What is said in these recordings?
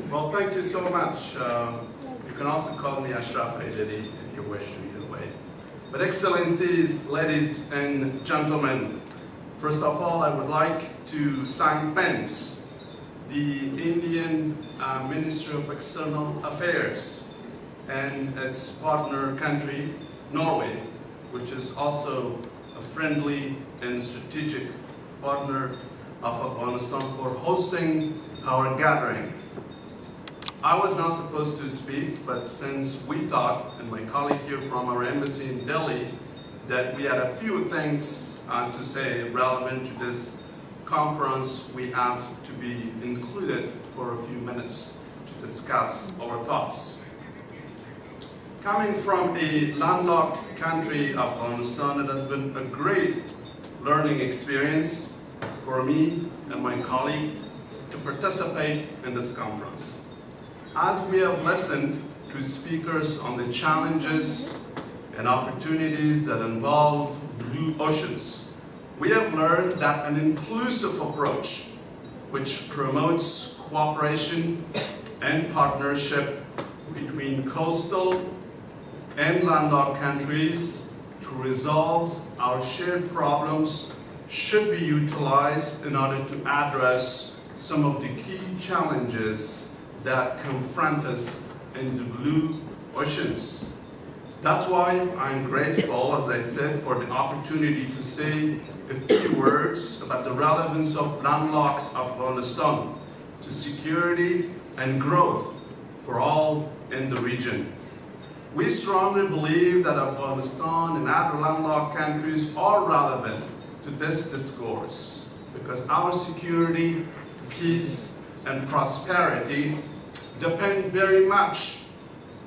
Well, thank you so much. You can also call me Ashraf Haidari if you wish to either way. But Excellencies, ladies and gentlemen, first of all, I would like to thank FENS, the Indian Ministry of External Affairs, and its partner country, Norway, which is also a friendly and strategic partner of Afghanistan, for hosting our gathering. I was not supposed to speak, but since we thought, and my colleague here from our embassy in Delhi, that we had a few things to say relevant to this conference, we asked to be included for a few minutes to discuss our thoughts. Coming from a landlocked country, Afghanistan, it has been a great learning experience for me and my colleague to participate in this conference. As we have listened to speakers on the challenges and opportunities that involve blue oceans, we have learned that an inclusive approach, which promotes cooperation and partnership between coastal and landlocked countries to resolve our shared problems, should be utilized in order to address some of the key challenges that confront us in the blue oceans. That's why I'm grateful, as I said, for the opportunity to say a few words about the relevance of landlocked Afghanistan to security and growth for all in the region. We strongly believe that Afghanistan and other landlocked countries are relevant to this discourse because our security, peace, and prosperity depend very much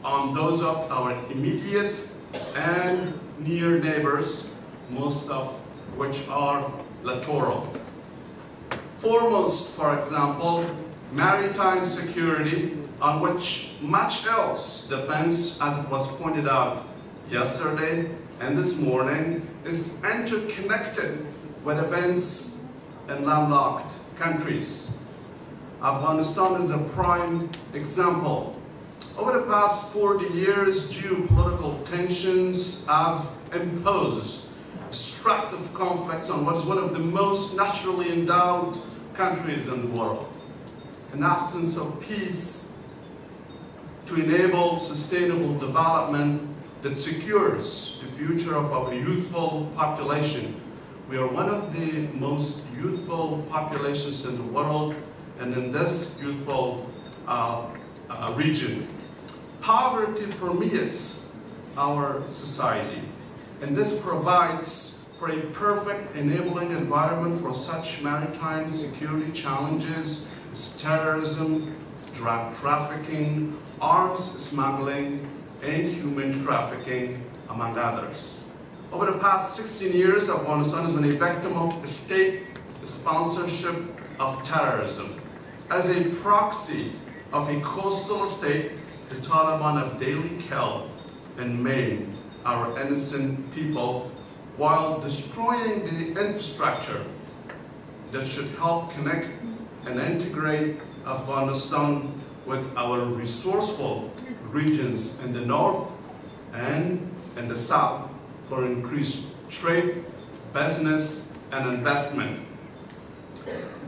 on those of our immediate and near neighbors, most of which are littoral. Foremost, for example, maritime security, on which much else depends, as it was pointed out yesterday and this morning, is interconnected with events in landlocked countries. Afghanistan is a prime example. Over the past 40 years, geopolitical tensions have imposed destructive conflicts on what is one of the most naturally endowed countries in the world. An absence of peace to enable sustainable development that secures the future of our youthful population. We are one of the most youthful populations in the world, and in this youthful region. Poverty permeates our society, and this provides for a perfect enabling environment for such maritime security challenges as terrorism, drug trafficking, arms smuggling, and human trafficking, among others. Over the past 16 years, Afghanistan has been a victim of state sponsorship of terrorism. As a proxy of a coastal state, the Taliban have daily killed and maimed our innocent people while destroying the infrastructure that should help connect and integrate Afghanistan with our resourceful regions in the north and in the south for increased trade, business, and investment.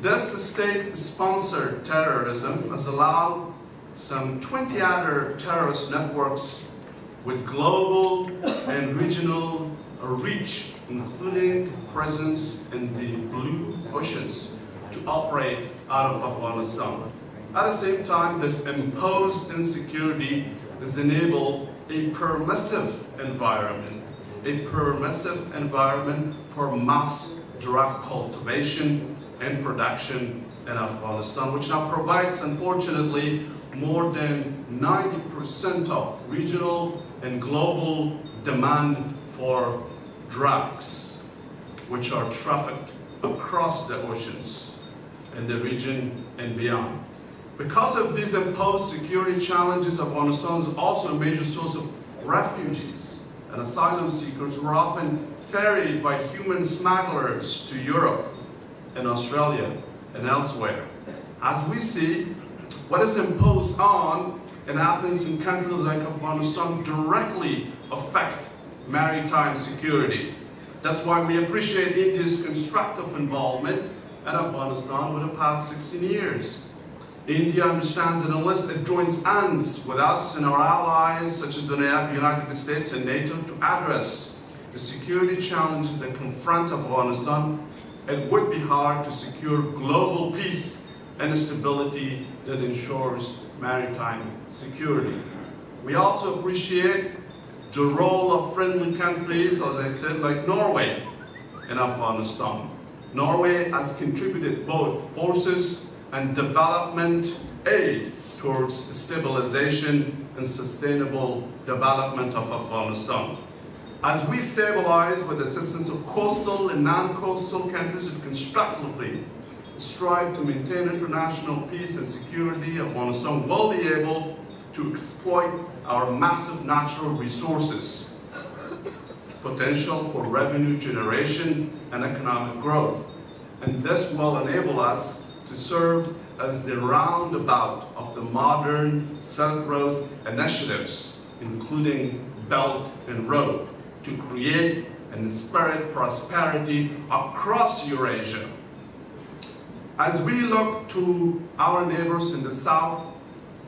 This state-sponsored terrorism has allowed some 20 other terrorist networks with global and regional reach, including presence in the blue oceans, to operate out of Afghanistan. At the same time, this imposed insecurity has enabled a permissive environment for mass drug cultivation and production in Afghanistan, which now provides, unfortunately, more than 90% of regional and global demand for drugs, which are trafficked across the oceans in the region and beyond. Because of these imposed security challenges, Afghanistan is also a major source of refugees and asylum seekers who are often ferried by human smugglers to Europe and Australia and elsewhere. As we see, what is imposed on and happens in countries like Afghanistan directly affect maritime security. That's why we appreciate India's constructive involvement in Afghanistan over the past 16 years. India understands that unless it joins hands with us and our allies, such as the United States and NATO, to address the security challenges that confront Afghanistan, it would be hard to secure global peace and stability that ensures maritime security. We also appreciate the role of friendly countries, as I said, like Norway in Afghanistan. Norway has contributed both forces and development aid towards stabilization and sustainable development of Afghanistan. As we stabilize with the assistance of coastal and non-coastal countries that constructively strive to maintain international peace and security, Afghanistan will be able to exploit our massive natural resources, potential for revenue generation and economic growth. And this will enable us to serve as the roundabout of the modern Silk Road initiatives, including Belt and Road, to create and spread prosperity across Eurasia. As we look to our neighbors in the South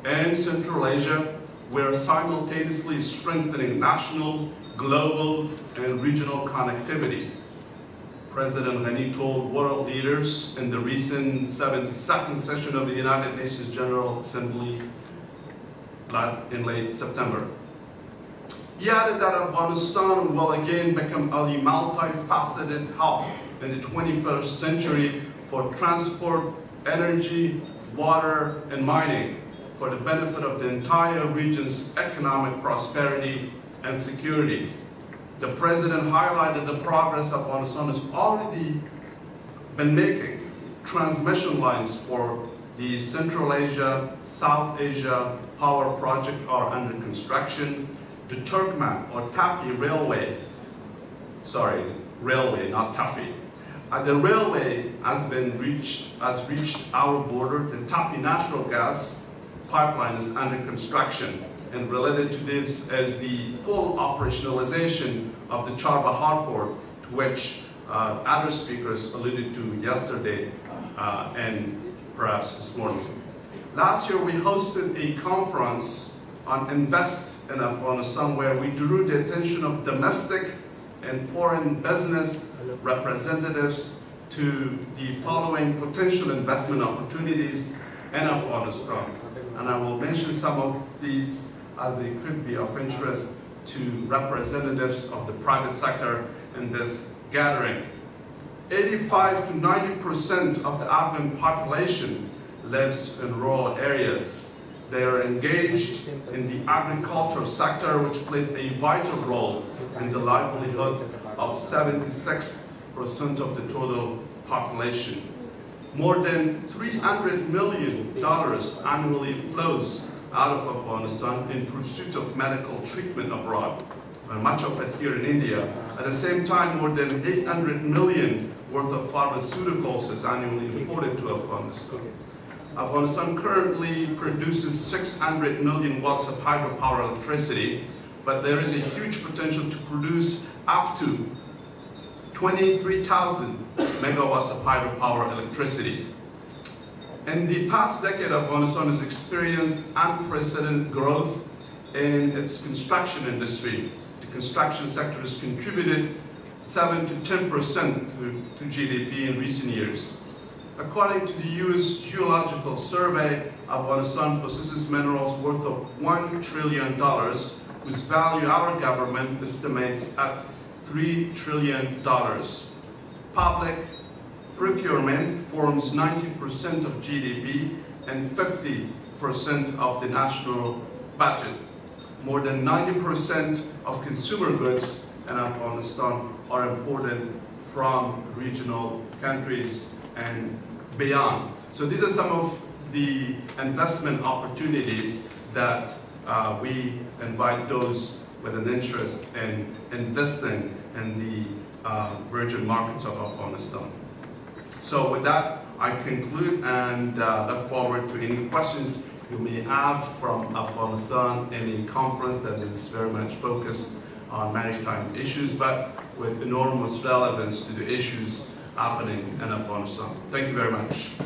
and Central Asia, we are simultaneously strengthening national, global, and regional connectivity. President Ghani told world leaders in the recent 72nd session of the United Nations General Assembly in late September. He added that Afghanistan will again become a multifaceted hub in the 21st century for transport, energy, water, and mining, for the benefit of the entire region's economic prosperity and security. The President highlighted the progress Afghanistan has already been making. Transmission lines for the Central Asia, South Asia power project are under construction. The Turkmen or Tapi railway, not Tapi. The railway has reached our border. The Tapi natural gas pipeline is under construction. And related to this is the full operationalization of the Charbahar port, to which other speakers alluded to yesterday and perhaps this morning. Last year we hosted a conference on Invest in Afghanistan, where we drew the attention of domestic and foreign business representatives to the following potential investment opportunities in Afghanistan. And I will mention some of these as they could be of interest to representatives of the private sector in this gathering. 85 to 90% of the Afghan population lives in rural areas. They are engaged in the agriculture sector, which plays a vital role in the livelihood of 76% of the total population. More than $300 million annually flows out of Afghanistan in pursuit of medical treatment abroad, and much of it here in India. At the same time, more than $800 million worth of pharmaceuticals is annually imported to Afghanistan. Afghanistan currently produces 600 million watts of hydropower electricity, but there is a huge potential to produce up to 23,000 megawatts of hydropower electricity. In the past decade, Afghanistan has experienced unprecedented growth in its construction industry. The construction sector has contributed 7 to 10% to GDP in recent years. According to the US Geological Survey, Afghanistan possesses minerals worth of $1 trillion, whose value our government estimates at $3 trillion. Public procurement forms 90% of GDP and 50% of the national budget. More than 90% of consumer goods in Afghanistan are imported from regional countries and beyond. So these are some of the investment opportunities that we invite those with an interest in investing in the virgin markets of Afghanistan. So with that, I conclude and look forward to any questions you may have from Afghanistan, any conference that is very much focused on maritime issues, but with enormous relevance to the issues happening in Afghanistan. Thank you very much.